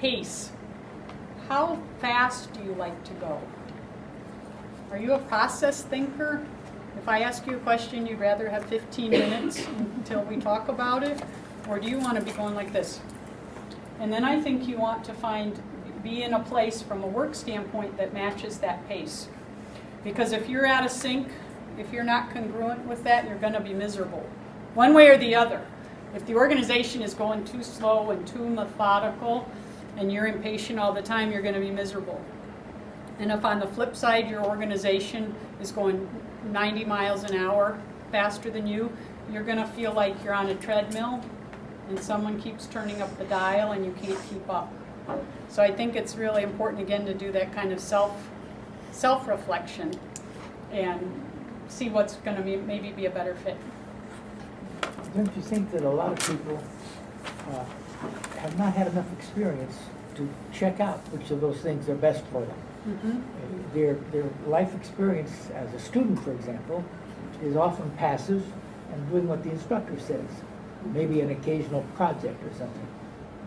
Pace. How fast do you like to go? Are you a process thinker? If I ask you a question, you'd rather have 15 minutes until we talk about it? Or do you want to be going like this? And then I think you want to be in a place from a work standpoint that matches that pace. Because if you're out of sync, if you're not congruent with that, you're going to be miserable. One way or the other. If the organization is going too slow and too methodical, and you're impatient all the time, you're going to be miserable. And if on the flip side your organization is going 90 miles an hour faster than you, you're going to feel like you're on a treadmill and someone keeps turning up the dial and you can't keep up. So I think it's really important, again, to do that kind of self-reflection and see what's going to maybe be a better fit. Don't you think that a lot of people have not had enough experience to check out which of those things are best for them? Mm-hmm. Their life experience as a student, for example, is often passive and doing what the instructor says, maybe an occasional project or something.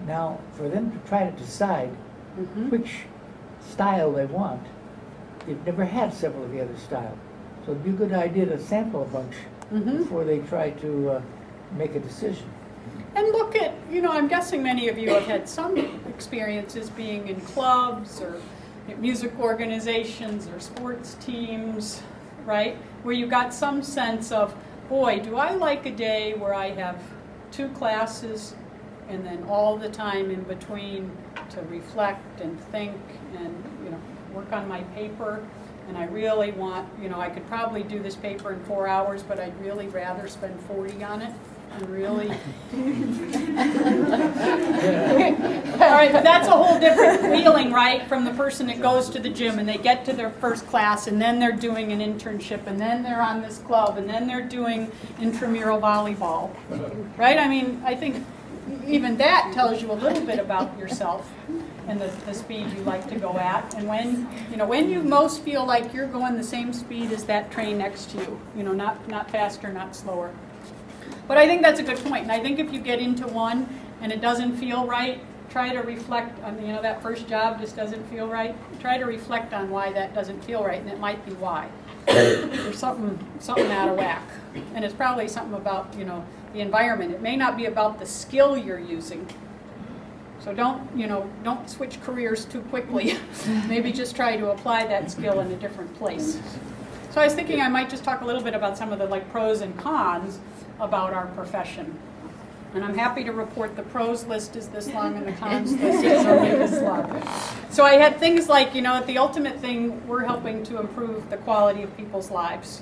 Now, for them to try to decide mm-hmm. which style they want, they've never had several of the other styles. So it'd be a good idea to sample a bunch mm-hmm. before they try to make a decision. And look at, I'm guessing many of you have had some experiences being in clubs or music organizations or sports teams, right? Where you got some sense of, boy, do I like a day where I have 2 classes and then all the time in between to reflect and think and, work on my paper. And I really want, I could probably do this paper in 4 hours, but I'd really rather spend 40 on it. And really, all right, but that's a whole different feeling, right, from the person that goes to the gym and they get to their first class and then they're doing an internship and then they're on this club and then they're doing intramural volleyball, right? I mean, I think even that tells you a little bit about yourself and the speed you like to go at. And when you most feel like you're going the same speed as that train next to you, not faster, not slower. But I think that's a good point. And I think if you get into one and it doesn't feel right, try to reflect on, that first job just doesn't feel right. Try to reflect on why that doesn't feel right, and it might be why. There's something out of whack. And it's probably something about, the environment. It may not be about the skill you're using. So don't switch careers too quickly. Maybe just try to apply that skill in a different place. So I was thinking I might just talk a little bit about some of the pros and cons about our profession. And I'm happy to report the pros list is this long and the cons list is only this long. So I had things like, the ultimate thing, we're helping to improve the quality of people's lives,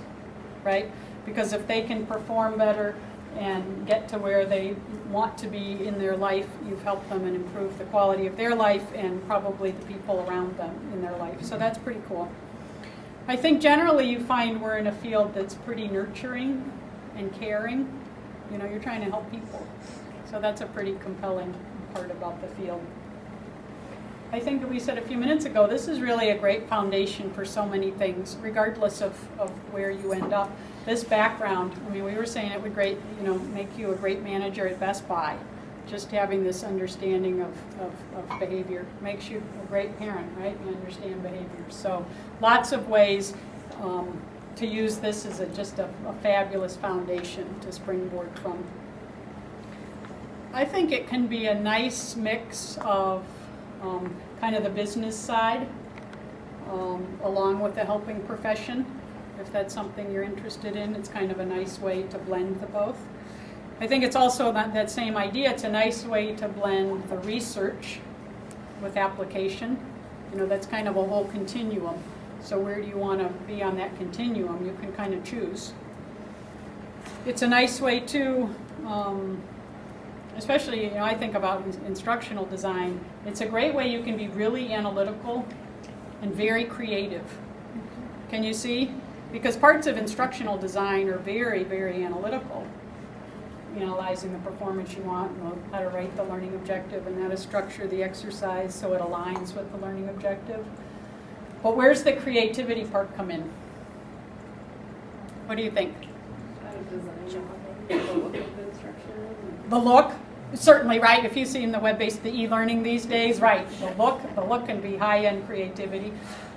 right? Because if they can perform better and get to where they want to be in their life, you've helped them and improved the quality of their life and probably the people around them in their life. So that's pretty cool. I think generally you find we're in a field that's pretty nurturing and caring. You're trying to help people. So that's a pretty compelling part about the field. I think that we said a few minutes ago, this is really a great foundation for so many things, regardless of where you end up. This background, we were saying it would make you a great manager at Best Buy. Just having this understanding of behavior makes you a great parent, right? You understand behavior. So lots of ways to use this as just a fabulous foundation to springboard from. I think it can be a nice mix of kind of the business side along with the helping profession. If that's something you're interested in, it's kind of a nice way to blend the both. I think it's also that same idea. It's a nice way to blend the research with application. That's kind of a whole continuum. So where do you want to be on that continuum? You can kind of choose. It's a nice way to, especially, I think about instructional design. It's a great way you can be really analytical and very creative. Can you see? Because parts of instructional design are very, very analytical. Analyzing the performance you want, how to write the learning objective and how to structure the exercise so it aligns with the learning objective. But where's the creativity part come in? What do you think? Kind of design the look of the instruction. The look? Certainly, right? If you've seen the web-based, the e-learning these days, right? The look can be high-end creativity.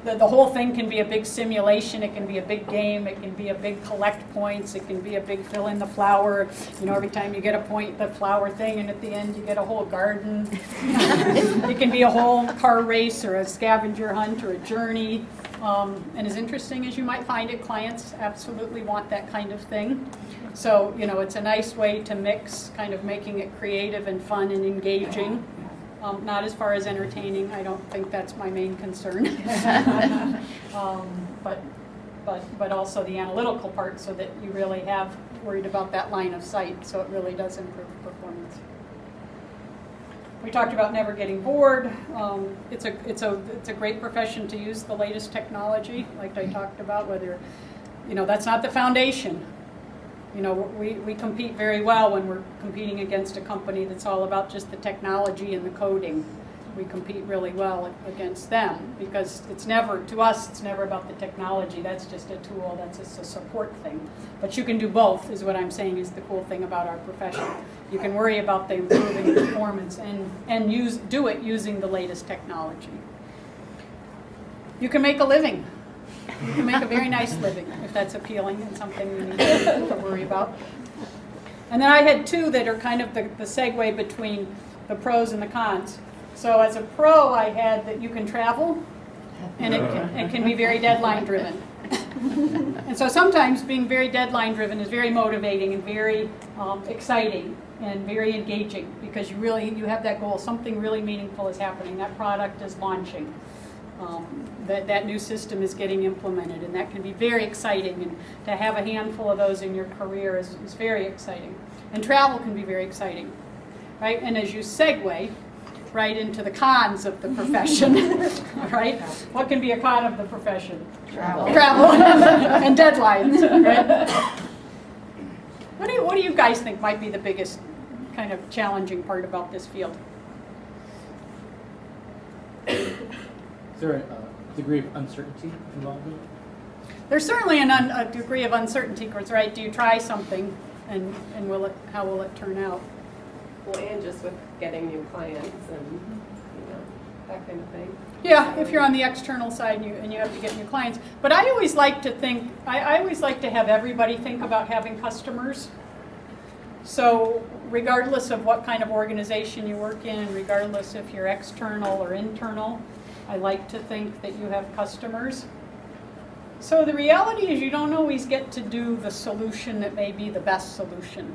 The whole thing can be a big simulation. It can be a big game. It can be a big collect points. It can be a big fill in the flower. You know, every time you get a point, the flower thing, and at the end you get a whole garden. It can be a whole car race or a scavenger hunt or a journey. And as interesting as you might find it, clients absolutely want that kind of thing. So, you know, it's a nice way to mix kind of making it creative and fun and engaging. Not as far as entertaining. I don't think that's my main concern. But also the analytical part, so that you really have worried about that line of sight, so it really does improve performance. We talked about never getting bored. It's a great profession to use the latest technology, like I talked about. Whether, you know, that's not the foundation. You know, we compete very well when we're competing against a company that's all about just the technology and the coding. We compete really well against them because it's never, to us, it's never about the technology. That's just a tool, that's just a support thing. But you can do both, is what I'm saying is the cool thing about our profession. You can worry about the improving performance and do it using the latest technology. You can make a living. You can make a very nice living if that's appealing and something you need to worry about. And then I had two that are kind of the segue between the pros and the cons. So as a pro, I had that you can travel, and it can be very deadline driven. And so sometimes being very deadline driven is very motivating and very exciting and very engaging, because you have that goal. Something really meaningful is happening. That product is launching. That new system is getting implemented, and that can be very exciting, and to have a handful of those in your career is very exciting. And travel can be very exciting, right? And as you segue right into the cons of the profession, right? What can be a con of the profession? Travel. And deadlines, right? What do you guys think might be the biggest kind of challenging part about this field? Is there a degree of uncertainty involved in it? There's certainly a degree of uncertainty, right? Do you try something, and how will it turn out? Well, and just with getting new clients and, you know, that kind of thing. Yeah, if you're on the external side and you have to get new clients. But I always like to think, I always like to have everybody think about having customers. So regardless of what kind of organization you work in, regardless if you're external or internal, I like to think that you have customers. So the reality is you don't always get to do the solution that may be the best solution.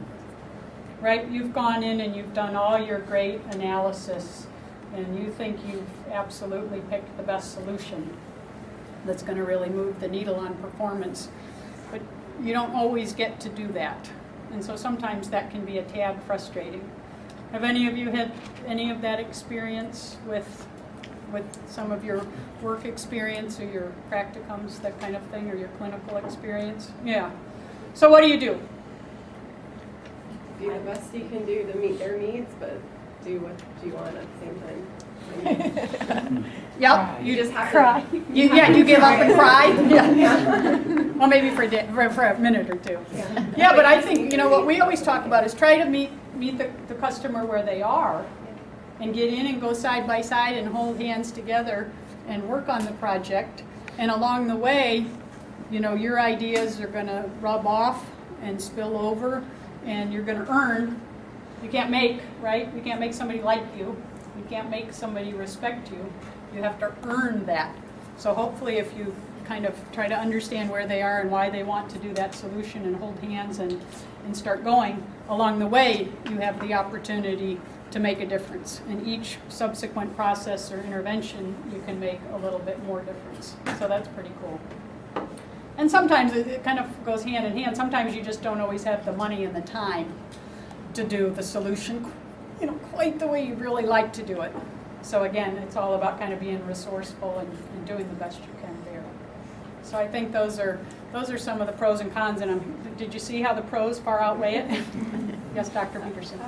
Right? You've gone in and you've done all your great analysis, and you think you've absolutely picked the best solution that's going to really move the needle on performance. But you don't always get to do that. And so sometimes that can be a tad frustrating. Have any of you had any of that experience with some of your work experience or your practicums, that kind of thing, or your clinical experience? Yeah. So what do you do? Do the best you can do to meet their needs, but do what you want at the same time. Yep. You just have cry. to. You give up and cry? Yeah. Well, maybe for a minute or two. Yeah, but I think, you know, what we always talk about is try to meet the customer where they are, and get in and go side by side and hold hands together and work on the project. And along the way, you know, your ideas are going to rub off and spill over, and you're going to earn. You can't make, right? You can't make somebody like you. You can't make somebody respect you. You have to earn that. So hopefully if you kind of try to understand where they are and why they want to do that solution and hold hands and start going, along the way you have the opportunity to make a difference. In each subsequent process or intervention, you can make a little bit more difference. So that's pretty cool. And sometimes it kind of goes hand in hand. Sometimes you just don't always have the money and the time to do the solution, you know, quite the way you really like to do it. So again, it's all about kind of being resourceful and doing the best you can there. So I think those are some of the pros and cons. And did you see how the pros far outweigh it? Yes, Dr. Peterson.